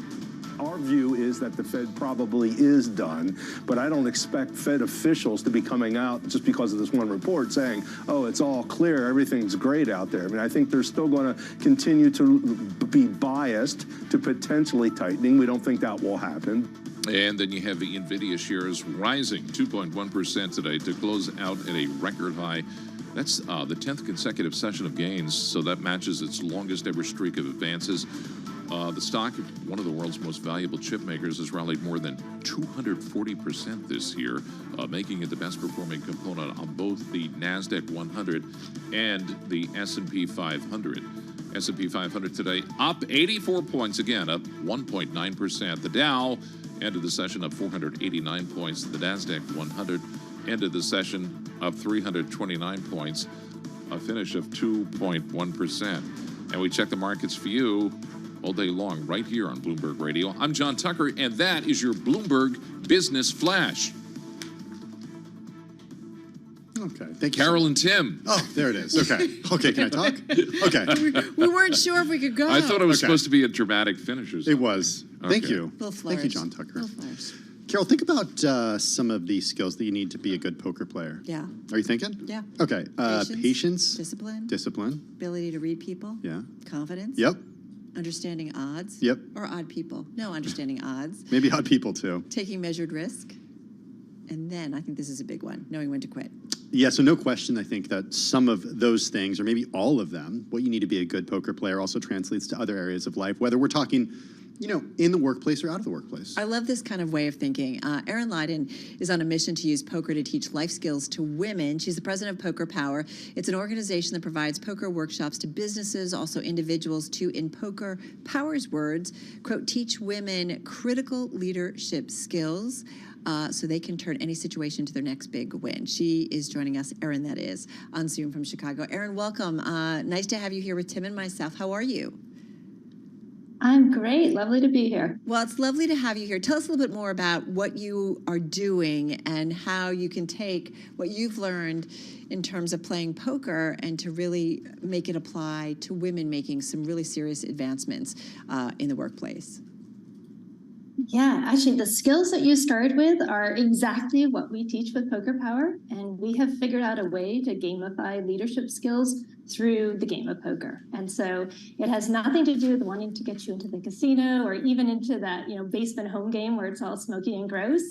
Our view is that the Fed probably is done, but I don't expect Fed officials to be coming out just because of this one report saying, oh, it's all clear, everything's great out there. I mean, I think they're still going to continue to be biased to potentially tightening. We don't think that will happen. And then you have the NVIDIA shares rising 2.1% today to close out at a record high. That's the 10th consecutive session of gains, so that matches its longest ever streak of advances. The stock of one of the world's most valuable chip makers has rallied more than 240% this year, making it the best performing component on both the NASDAQ 100 and the S&P 500. S&P 500 today up 84 points, again up 1.9%. The Dow ended the session up 489 points. The NASDAQ 100 ended the session up 329 points, a finish of 2.1%. And we check the markets for you all day long right here on Bloomberg Radio. I'm John Tucker, and that is your Bloomberg Business Flash. Okay, thank you. Carol and Tim. Oh, there it is. Okay. Okay, can I talk? Okay. We weren't sure if we could go. I thought it was supposed to be a dramatic finish or something. It was. Thank you. Thank you, John Tucker. Carol, think about some of the skills that you need to be a good poker player. Yeah. Are you thinking? Yeah. Okay. Patience. Discipline. Ability to read people. Yeah. Confidence. Yep. Understanding odds. Yep. Or odd people. No, understanding odds. Maybe odd people too. Taking measured risk. And then I think this is a big one, knowing when to quit. Yeah, so no question, I think that some of those things, or maybe all of them, what you need to be a good poker player also translates to other areas of life, whether we're talking, in the workplace or out of the workplace. I love this kind of way of thinking. Erin Leiden is on a mission to use poker to teach life skills to women. She's the president of Poker Power. It's an organization that provides poker workshops to businesses, also individuals, to, in Poker Power's words, quote, teach women critical leadership skills so they can turn any situation to their next big win. She is joining us, Erin, that is, on Zoom from Chicago. Erin, welcome. Nice to have you here with Tim and myself. How are you? I'm great. Lovely to be here. Well, it's lovely to have you here. Tell us a little bit more about what you are doing and how you can take what you've learned in terms of playing poker and to really make it apply to women making some really serious advancements in the workplace. Yeah, actually, the skills that you started with are exactly what we teach with Poker Power, and we have figured out a way to gamify leadership skills through the game of poker. And so it has nothing to do with wanting to get you into the casino or even into that, basement home game where it's all smoky and gross,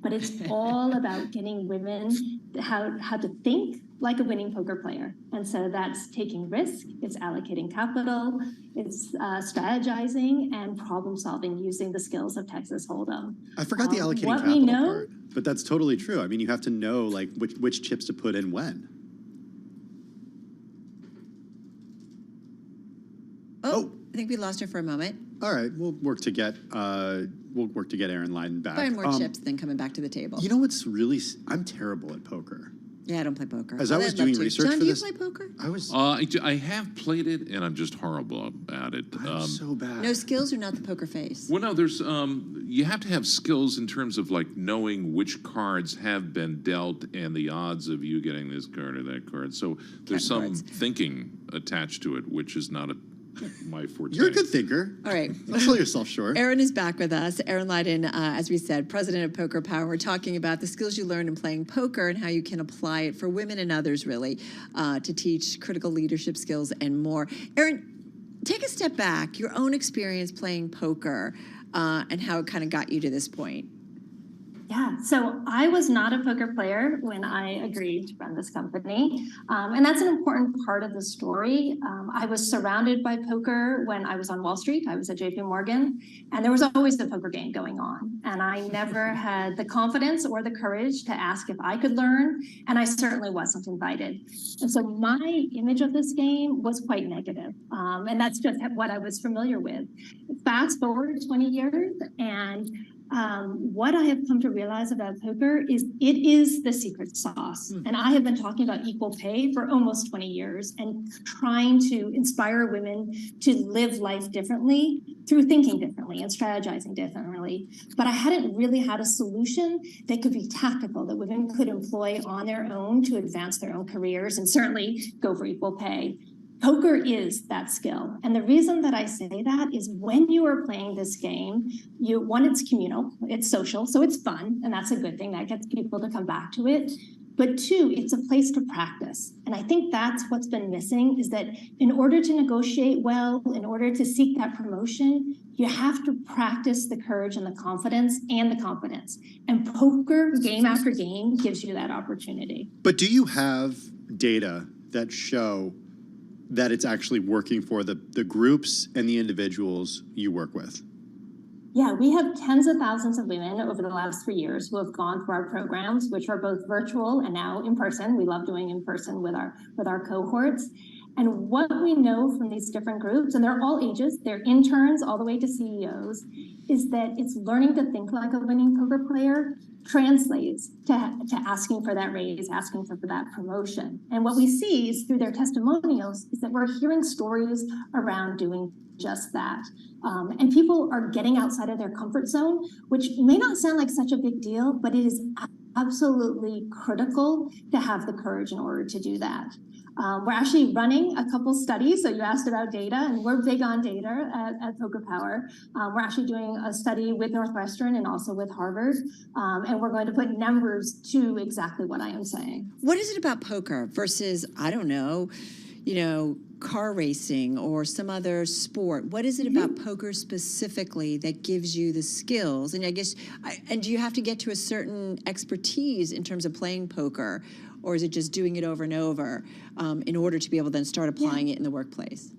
but it's all about getting women how to think like a winning poker player. And so that's taking risk, it's allocating capital, it's strategizing and problem solving using the skills of Texas Hold'em. I forgot the allocating capital part, but that's totally true. I mean, you have to know which chips to put in when. Oh, I think we lost her for a moment. All right, we'll work to get Erin Leiden back. Buying more chips than coming back to the table. You know what's really? I'm terrible at poker. Yeah, I don't play poker. As I was doing research for this, John, do you play poker? I was. I have played it, and I'm just horrible at it. I'm so bad. No skills or not the poker face? Well, no, there's you have to have skills in terms of knowing which cards have been dealt and the odds of you getting this card or that card. So there's some thinking attached to it, which is not my forte. You're a good thinker. All right. Don't sell yourself short. Erin is back with us. Erin Leiden, as we said, president of Poker Power. We're talking about the skills you learned in playing poker and how you can apply it for women and others, really, to teach critical leadership skills and more. Erin, take a step back. Your own experience playing poker and how it kind of got you to this point. Yeah, so I was not a poker player when I agreed to run this company. And that's an important part of the story. I was surrounded by poker when I was on Wall Street. I was at JP Morgan, and there was always the poker game going on. And I never had the confidence or the courage to ask if I could learn, and I certainly wasn't invited. And so my image of this game was quite negative. And that's just what I was familiar with. Fast forward 20 years, and what I have come to realize about poker is it is the secret sauce. And I have been talking about equal pay for almost 20 years and trying to inspire women to live life differently through thinking differently and strategizing differently. But I hadn't really had a solution that could be tactical, that women could employ on their own to advance their own careers and certainly go for equal pay. Poker is that skill. And the reason that I say that is when you are playing this game, it's communal, it's social, so it's fun, and that's a good thing. That gets people to come back to it. But two, it's a place to practice. And I think that's what's been missing, is that in order to negotiate well, in order to seek that promotion, you have to practice the courage and the confidence. And poker, game after game, gives you that opportunity. But do you have data that show that it's actually working for the groups and the individuals you work with? Yeah, we have tens of thousands of women over the last 3 years who have gone through our programs, which are both virtual and now in person. We love doing in person with our cohorts. And what we know from these different groups, and they're all ages, they're interns all the way to CEOs, is that it's learning to think like a winning poker player translates to asking for that raise, asking for that promotion. And what we see is through their testimonials is that we're hearing stories around doing just that. And people are getting outside of their comfort zone, which may not sound like such a big deal, but it is absolutely critical to have the courage in order to do that. We're actually running a couple studies. So you asked about data, and we're big on data at Poker Power. We're actually doing a study with Northwestern and also with Harvard. And we're going to put numbers to exactly what I am saying. What is it about poker versus, I don't know, car racing or some other sport? What is it about poker specifically that gives you the skills? And I guess, and do you have to get to a certain expertise in terms of playing poker? Or is it just doing it over and over in order to be able to then start applying it in the workplace?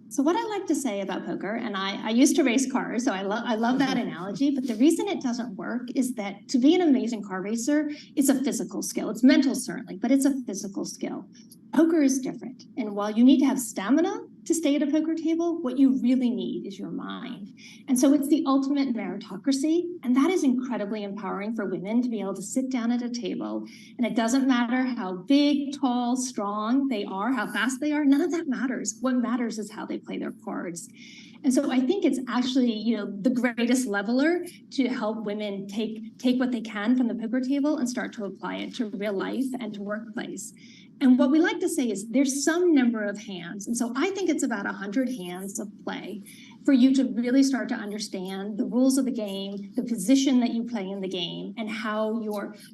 So what I like to say about poker, and I used to race cars, so I love that analogy, but the reason it doesn't work is that to be an amazing car racer, it's a physical skill. It's mental, certainly, but it's a physical skill. Poker is different. And while you need to have stamina to stay at a poker table, what you really need is your mind. And so it's the ultimate meritocracy, and that is incredibly empowering for women to be able to sit down at a table, and it doesn't matter how big, tall, strong they are, how fast they are, none of that matters. What matters is how they play their cards. And so I think it's actually, the greatest leveler to help women take what they can from the poker table and start to apply it to real life and to workplace. And what we like to say is there's some number of hands. And so I think it's about 100 hands of play for you to really start to understand the rules of the game, the position that you play in the game, and how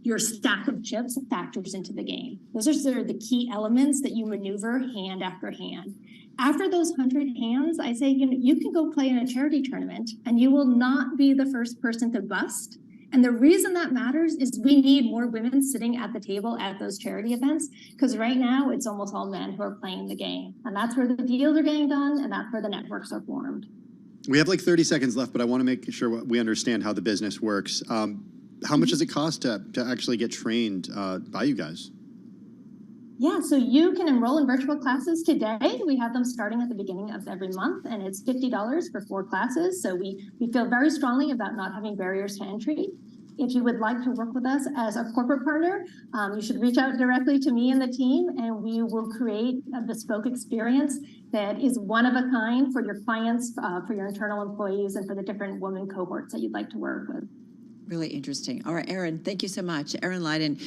your stack of chips factors into the game. Those are sort of the key elements that you maneuver hand after hand. After those 100 hands, I say, you can go play in a charity tournament and you will not be the first person to bust. And the reason that matters is we need more women sitting at the table at those charity events, because right now it's almost all men who are playing the game. And that's where the deals are getting done, and that's where the networks are formed. We have like 30 seconds left, but I want to make sure we understand how the business works. How much does it cost to actually get trained by you guys? Yeah, so you can enroll in virtual classes today. We have them starting at the beginning of every month, and it's $50 for 4 classes. So we feel very strongly about not having barriers to entry. If you would like to work with us as a corporate partner, you should reach out directly to me and the team, and we will create a bespoke experience that is one of a kind for your clients, for your internal employees, and for the different women cohorts that you'd like to work with. Really interesting. All right, Erin, thank you so much. Erin Leiden,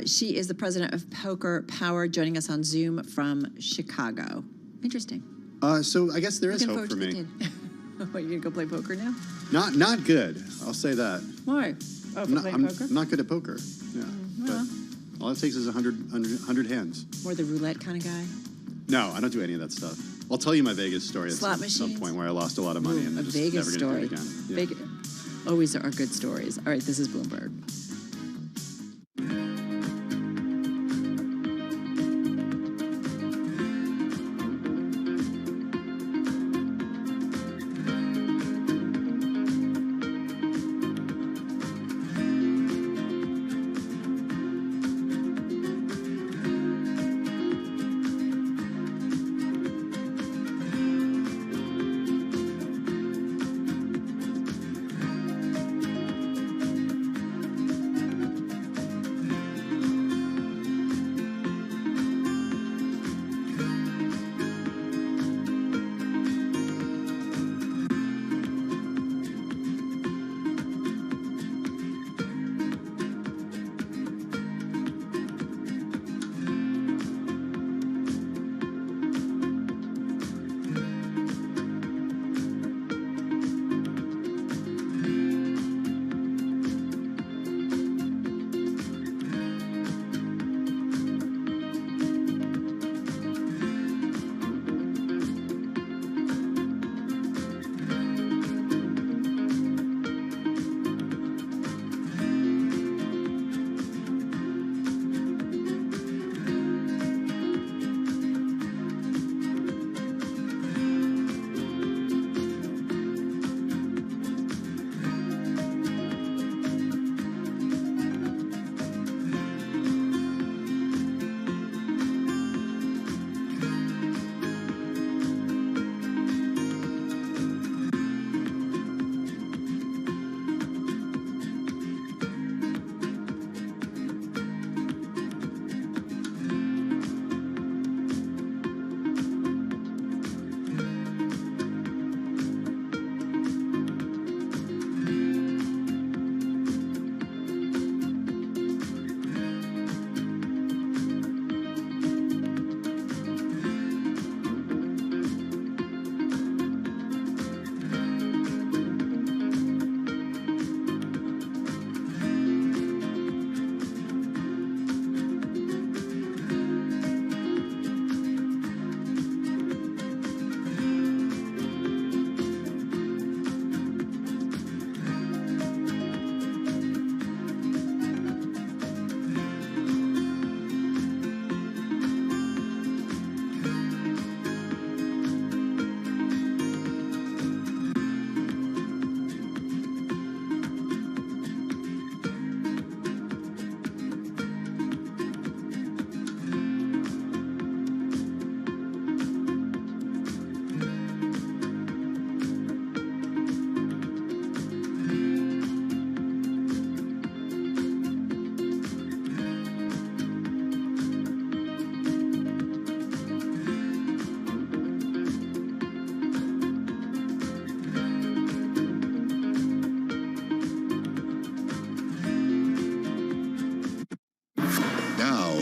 she is the president of Poker Power, joining us on Zoom from Chicago. Interesting. So I guess there is hope for me. What, you gonna go play poker now? Not good. I'll say that. Why? Oh, for playing poker? I'm not good at poker. Yeah, well, but all it takes is 100 hands. More the roulette kind of guy? No, I don't do any of that stuff. I'll tell you my Vegas story at Slot some point where I lost a lot of money, and a I'm just Vegas never going to do story. it again. Yeah. always are good stories. All right, this is Bloomberg.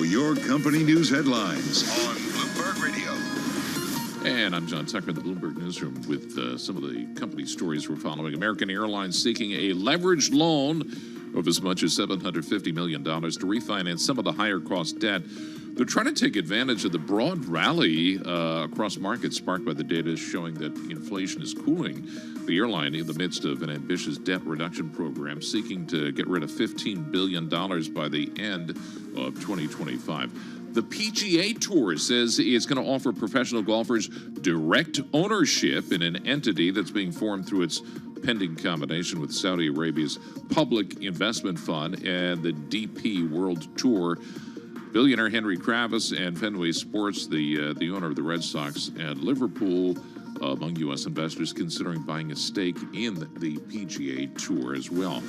Your company news headlines on Bloomberg Radio. And I'm John Tucker in the Bloomberg Newsroom with some of the company stories we're following. American Airlines seeking a leveraged loan of as much as $750 million to refinance some of the higher cost debt. They're trying to take advantage of the broad rally across markets sparked by the data showing that inflation is cooling. The airline, in the midst of an ambitious debt reduction program, seeking to get rid of $15 billion by the end of 2025. The PGA Tour says it's going to offer professional golfers direct ownership in an entity that's being formed through its pending combination with Saudi Arabia's Public Investment Fund and the DP World Tour. Billionaire Henry Kravis and Fenway Sports, the owner of the Red Sox and Liverpool, among U.S. investors considering buying a stake in the PGA Tour as well.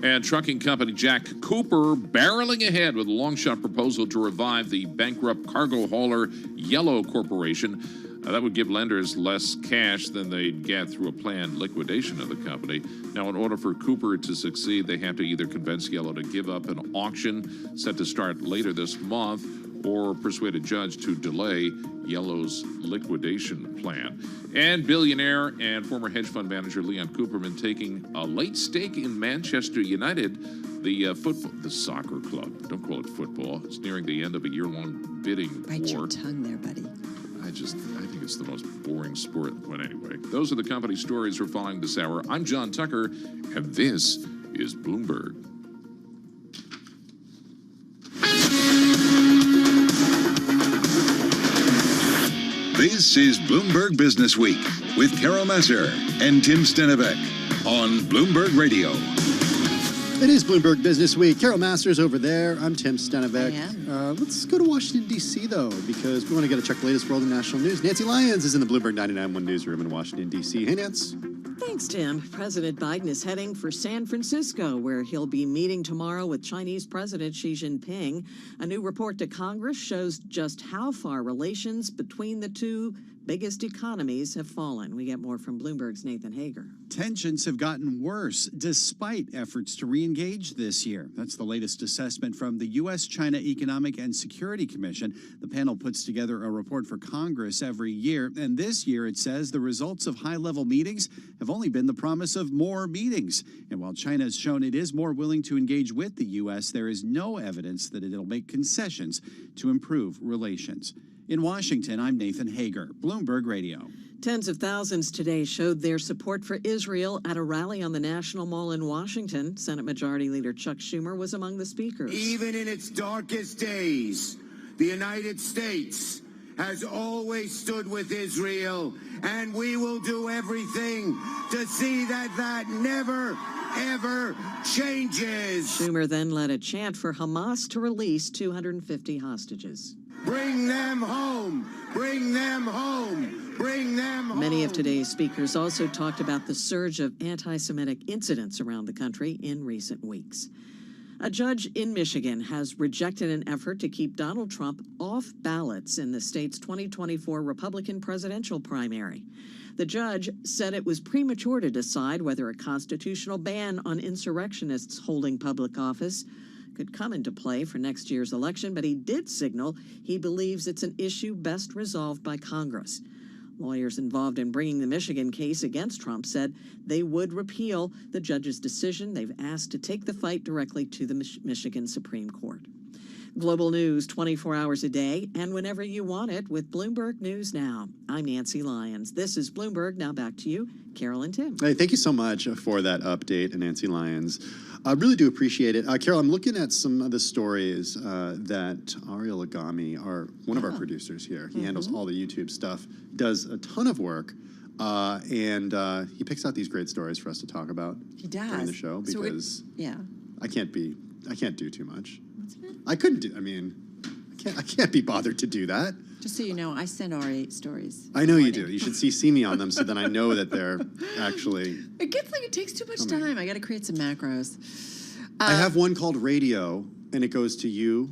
And trucking company Jack Cooper barreling ahead with a long-shot proposal to revive the bankrupt cargo hauler Yellow Corporation. That would give lenders less cash than they'd get through a planned liquidation of the company. Now, in order for Cooper to succeed, they have to either convince Yellow to give up an auction set to start later this month or persuade a judge to delay Yellow's liquidation plan. And billionaire and former hedge fund manager Leon Cooperman taking a late stake in Manchester United, the soccer club. Don't call it football. It's nearing the end of a year-long bidding war. Bite your tongue there, buddy. I think it's the most boring sport. But anyway, those are the company stories we're following this hour. I'm John Tucker, and this is Bloomberg. This is Bloomberg Business Week with Carol Massar and Tim Stenivek on Bloomberg Radio. It is Bloomberg Business Week. Carol Masters over there. I'm Tim Stenivek. Let's go to Washington, D.C., though, because we want to get a check the latest world and national news. Nancy Lyons is in the Bloomberg 99.1 newsroom in Washington, D.C. Hey, Nance. Thanks, Tim. President Biden is heading for San Francisco, where he'll be meeting tomorrow with Chinese President Xi Jinping. A new report to Congress shows just how far relations between the two biggest economies have fallen. We get more from Bloomberg's Nathan Hager. Tensions have gotten worse despite efforts to re-engage this year. That's the latest assessment from the U.S.-China Economic and Security Commission. The panel puts together a report for Congress every year, and this year it says the results of high-level meetings have only been the promise of more meetings. And while China has shown it is more willing to engage with the U.S., there is no evidence that it'll make concessions to improve relations. In Washington, I'm Nathan Hager, Bloomberg Radio. Tens of thousands today showed their support for Israel at a rally on the National Mall in Washington. Senate Majority Leader Chuck Schumer was among the speakers. Even in its darkest days, the United States has always stood with Israel, and we will do everything to see that never, ever changes. Schumer then led a chant for Hamas to release 250 hostages. Bring them home! Bring them home! Bring them home! Many of today's speakers also talked about the surge of anti-Semitic incidents around the country in recent weeks. A judge in Michigan has rejected an effort to keep Donald Trump off ballots in the state's 2024 Republican presidential primary. The judge said it was premature to decide whether a constitutional ban on insurrectionists holding public office could come into play for next year's election, but he did signal he believes it's an issue best resolved by Congress. Lawyers involved in bringing the Michigan case against Trump said they would repeal the judge's decision. They've asked to take the fight directly to the Michigan Supreme Court. Global news 24 hours a day and whenever you want it with Bloomberg News Now. I'm Nancy Lyons. This is Bloomberg. Now back to you, Carol and Tim. Hey, thank you so much for that update, Nancy Lyons. I really do appreciate it. Carol, I'm looking at some of the stories that Ariel Agami, one of our producers here, he handles all the YouTube stuff, does a ton of work, and he picks out these great stories for us to talk about during the show because I can't do too much. I couldn't do. I mean, I can't be bothered to do that. Just so you know, I send Ari stories. I know you do. You should CC me on them so then I know that they're actually. It takes too much time. I got to create some macros. I have one called Radio, and it goes to you,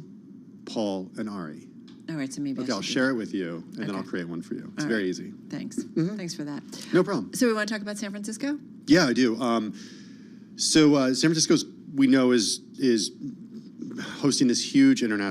Paul, and Ari. All right, so maybe I'll share it with you, and then I'll create one for you. It's very easy. Thanks. Thanks for that. No problem. So we want to talk about San Francisco? Yeah, I do. So San Francisco's, we know, is hosting this huge international